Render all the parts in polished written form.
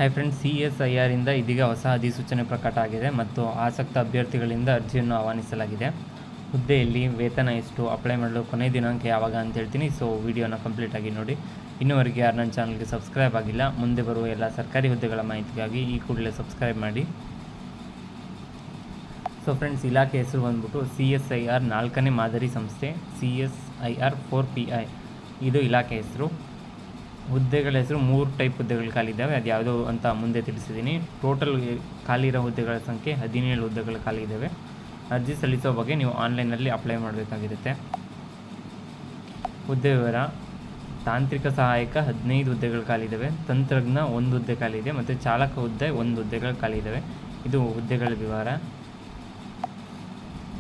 Hi friends, CSIR ಇಂದ ಇದೀಗ ಹೊಸ ಅಧಿಸೂಚನೆ ಪ್ರಕಟ ಆಗಿದೆ ಮತ್ತು ಆಸಕ್ತ ಅಭ್ಯರ್ಥಿಗಳಿಂದ ಅರ್ಜಿಯನ್ನು ಆಹ್ವಾನಿಸಲಾಗಿದೆ. ಹುದ್ದೆಯಲ್ಲಿ ವೇತನ ಎಷ್ಟು, ಅಪ್ಲೈ ಮಾಡಲು ಕೊನೆಯ ದಿನಾಂಕ ಯಾವಾಗ ಅಂತ ಹೇಳ್ತೀನಿ. ಸೊ ವಿಡಿಯೋನ ಕಂಪ್ಲೀಟ್ ಆಗಿ ನೋಡಿ. ಇನ್ನೂವರೆಗೆ ಯಾರು ನನ್ನ ಚಾನಲ್ಗೆ ಸಬ್ಸ್ಕ್ರೈಬ್ ಆಗಿಲ್ಲ, ಮುಂದೆ ಬರುವ ಎಲ್ಲ ಸರ್ಕಾರಿ ಹುದ್ದೆಗಳ ಮಾಹಿತಿಗಾಗಿ ಈ ಕೂಡಲೇ ಸಬ್ಸ್ಕ್ರೈಬ್ ಮಾಡಿ. ಸೊ ಫ್ರೆಂಡ್ಸ್, ಇಲಾಖೆ ಹೆಸರು ಬಂದ್ಬಿಟ್ಟು CSIR 4ನೇ ಮಾದರಿ ಸಂಸ್ಥೆ, CSIR 4PI ಇದು ಇಲಾಖೆ ಹೆಸರು. ಹುದ್ದೆಗಳ ಹೆಸರು 3 ಟೈಪ್ ಹುದ್ದೆಗಳು ಖಾಲಿ ಇದ್ದಾವೆ. ಅದು ಯಾವುದೋ ಅಂತ ಮುಂದೆ ತಿಳಿಸಿದ್ದೀನಿ. ಟೋಟಲ್ ಖಾಲಿ ಇರೋ ಹುದ್ದೆಗಳ ಸಂಖ್ಯೆ 17 ಹುದ್ದೆಗಳು ಖಾಲಿ ಇದ್ದಾವೆ. ಅರ್ಜಿ ಸಲ್ಲಿಸೋ ಬಗ್ಗೆ ನೀವು ಆನ್ಲೈನಲ್ಲಿ ಅಪ್ಲೈ ಮಾಡಬೇಕಾಗಿರುತ್ತೆ. ಹುದ್ದೆ ವಿವರ: ತಾಂತ್ರಿಕ ಸಹಾಯಕ 15 ಹುದ್ದೆಗಳು ಖಾಲಿ ಇದ್ದಾವೆ, ತಂತ್ರಜ್ಞ 1 ಹುದ್ದೆ ಖಾಲಿ ಇದೆ ಮತ್ತು ಚಾಲಕ ಹುದ್ದೆ 1 ಹುದ್ದೆಗಳು ಖಾಲಿ ಇದ್ದಾವೆ. ಇದು ಹುದ್ದೆಗಳ ವಿವರ.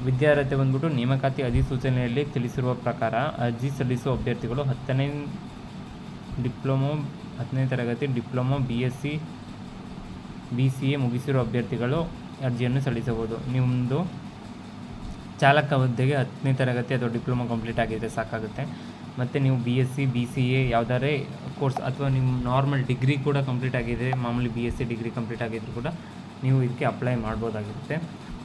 ವಿದ್ಯಾರ್ಹತೆ ಬಂದ್ಬಿಟ್ಟು ನೇಮಕಾತಿ ಅಧಿಸೂಚನೆಯಲ್ಲಿ ತಿಳಿಸಿರುವ ಪ್ರಕಾರ ಅರ್ಜಿ ಸಲ್ಲಿಸುವ ಅಭ್ಯರ್ಥಿಗಳು 10ನೇ ತರಗತಿ ಡಿಪ್ಲೊಮೊ BSc BCA ಮುಗಿಸಿರುವ ಅಭ್ಯರ್ಥಿಗಳು ಅರ್ಜಿಯನ್ನು ಸಲ್ಲಿಸಬಹುದು. ನಿಮ್ಮದು ಚಾಲಕ ಹುದ್ದೆಗೆ 10ನೇ ತರಗತಿ ಅಥವಾ ಡಿಪ್ಲೊಮೊ ಕಂಪ್ಲೀಟ್ ಆಗಿದ್ರೆ ಸಾಕಾಗುತ್ತೆ. ಮತ್ತು ನೀವು BSc BCA ಯಾವುದಾರೇ ಕೋರ್ಸ್ ಅಥವಾ ನಿಮ್ಮ ನಾರ್ಮಲ್ ಡಿಗ್ರಿ ಕೂಡ ಕಂಪ್ಲೀಟ್ ಆಗಿದೆ, ಮಾಮೂಲಿ BSc ಡಿಗ್ರಿ ಕಂಪ್ಲೀಟ್ ಆಗಿದ್ರು ಕೂಡ ನೀವು ಇದಕ್ಕೆ ಅಪ್ಲೈ ಮಾಡ್ಬೋದಾಗಿರುತ್ತೆ.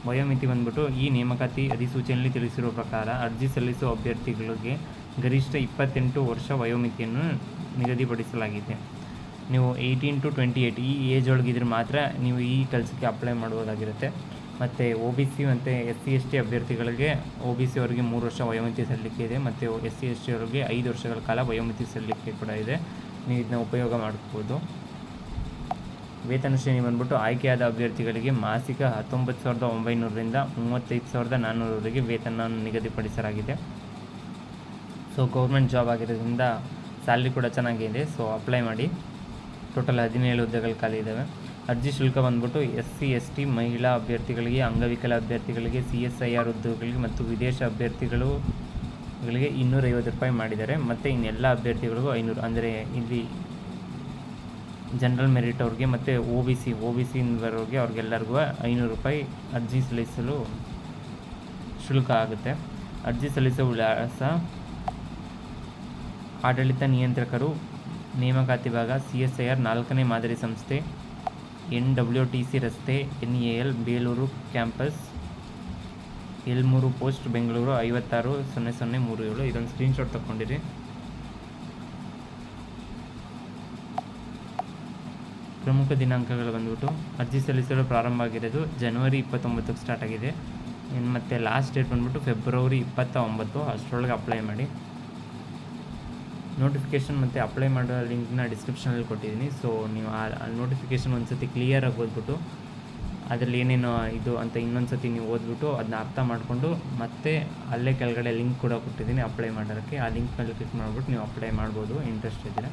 ವಯೋಮಿತಿ ಬಂದ್ಬಿಟ್ಟು ಈ ನೇಮಕಾತಿ ಅಧಿಸೂಚನೆಯಲ್ಲಿ ತಿಳಿಸಿರುವ ಪ್ರಕಾರ ಅರ್ಜಿ ಸಲ್ಲಿಸುವ ಅಭ್ಯರ್ಥಿಗಳಿಗೆ ಗರಿಷ್ಠ 28 ವರ್ಷ ವಯೋಮಿತಿಯನ್ನು ನಿಗದಿಪಡಿಸಲಾಗಿದೆ. ನೀವು 18 to 28 ಈ ಏಜ್ ಒಳಗಿದ್ರೆ ಮಾತ್ರ ನೀವು ಈ ಕೆಲಸಕ್ಕೆ ಅಪ್ಲೈ ಮಾಡ್ಬೋದಾಗಿರುತ್ತೆ. ಮತ್ತು OBC ಮತ್ತು SC ST ಅಭ್ಯರ್ಥಿಗಳಿಗೆ OBC ಅವರಿಗೆ 3 ವರ್ಷ ವಯೋಮಿತಿ ಸಲ್ಲಿಕೆ ಇದೆ ಮತ್ತು SC ST ಅವರಿಗೆ 5 ವರ್ಷಗಳ ಕಾಲ ವಯೋಮಿತಿ ಸಲ್ಲಿಕೆ ಕೂಡ ಇದೆ. ನೀವು ಇದನ್ನ ಉಪಯೋಗ ಮಾಡ್ಕೋಬೋದು. ವೇತನ ಶ್ರೇಣಿ ಬಂದ್ಬಿಟ್ಟು ಆಯ್ಕೆಯಾದ ಅಭ್ಯರ್ಥಿಗಳಿಗೆ ಮಾಸಿಕ 19,900ರಿಂದ 35,400ವರೆಗೆ ವೇತನ ನಿಗದಿಪಡಿಸಲಾಗಿದೆ. ಸೊ ಗೌರ್ಮೆಂಟ್ ಜಾಬ್ ಆಗಿರೋದ್ರಿಂದ ಸ್ಯಾಲ್ರಿ ಕೂಡ ಚೆನ್ನಾಗಿದೆ. ಸೊ ಅಪ್ಲೈ ಮಾಡಿ. ಟೋಟಲ್ 17 ಹುದ್ದೆಗಳು ಖಾಲಿ ಇದ್ದಾವೆ. ಅರ್ಜಿ ಶುಲ್ಕ ಬಂದ್ಬಿಟ್ಟು SC ST ಮಹಿಳಾ ಅಭ್ಯರ್ಥಿಗಳಿಗೆ, ಅಂಗವಿಕಲ ಅಭ್ಯರ್ಥಿಗಳಿಗೆ, CSIR ಹುದ್ದೆಗಳಿಗೆ ಮತ್ತು ವಿದೇಶ ಅಭ್ಯರ್ಥಿಗಳಿಗೆ 250 ರೂಪಾಯಿ ಮಾಡಿದ್ದಾರೆ. ಮತ್ತು ಇನ್ನೆಲ್ಲ ಅಭ್ಯರ್ಥಿಗಳಿಗೂ 500, ಅಂದರೆ ಇಲ್ಲಿ ಜನರಲ್ ಮೆರಿಟ್ ಅವ್ರಿಗೆ ಮತ್ತು OBC ಬರೋರಿಗೆ ಅವ್ರಿಗೆಲ್ಲರಿಗೂ 500 ರೂಪಾಯಿ ಅರ್ಜಿ ಸಲ್ಲಿಸಲು ಶುಲ್ಕ ಆಗುತ್ತೆ. ಅರ್ಜಿ ಸಲ್ಲಿಸುವ ವಿಳಾಸ: ಆಡಳಿತ ನಿಯಂತ್ರಕರು, ನೇಮಕಾತಿ ಭಾಗ CSIR 4ನೇ ಮಾದರಿ ಸಂಸ್ಥೆ, NWTC ರಸ್ತೆ, NAL Belur campus, L3 post, Bengaluru 560037. ಇದೊಂದು ಸ್ಕ್ರೀನ್ಶಾಟ್ ತಗೊಂಡಿರಿ. ಪ್ರಮುಖ ದಿನಾಂಕಗಳು ಬಂದ್ಬಿಟ್ಟು ಅರ್ಜಿ ಸಲ್ಲಿಸಲು ಪ್ರಾರಂಭ ಆಗಿರೋದು ಜನವರಿ 29ಕ್ಕೆ ಸ್ಟಾರ್ಟ್ ಆಗಿದೆ. ಮತ್ತು ಲಾಸ್ಟ್ ಡೇಟ್ ಬಂದ್ಬಿಟ್ಟು ಫೆಬ್ರವರಿ 29. ಅಷ್ಟರೊಳಗೆ ಅಪ್ಲೈ ಮಾಡಿ. ನೋಟಿಫಿಕೇಷನ್ ಮತ್ತು ಅಪ್ಲೈ ಮಾಡೋ ಲಿಂಕ್ನ ಡಿಸ್ಕ್ರಿಪ್ಷನಲ್ಲಿ ಕೊಟ್ಟಿದ್ದೀನಿ. ಸೊ ನೀವು ಆ ನೋಟಿಫಿಕೇಷನ್ ಒಂದು ಸತಿ ಕ್ಲಿಯರಾಗಿ ಓದ್ಬಿಟ್ಟು ಅದರಲ್ಲಿ ಏನೇನು ಇದು ಅಂತ ಇನ್ನೊಂದು ಸತಿ ನೀವು ಓದ್ಬಿಟ್ಟು ಅದನ್ನ ಅರ್ಥ ಮಾಡಿಕೊಂಡು ಮತ್ತೆ ಅಲ್ಲೇ ಕೆಳಗಡೆ ಲಿಂಕ್ ಕೂಡ ಕೊಟ್ಟಿದ್ದೀನಿ ಅಪ್ಲೈ ಮಾಡೋಕ್ಕೆ. ಆ ಲಿಂಕ್ ಮೇಲೆ ಕ್ಲಿಕ್ ಮಾಡಿಬಿಟ್ಟು ನೀವು ಅಪ್ಲೈ ಮಾಡ್ಬೋದು, ಇಂಟ್ರೆಸ್ಟ್ ಇದ್ದರೆ.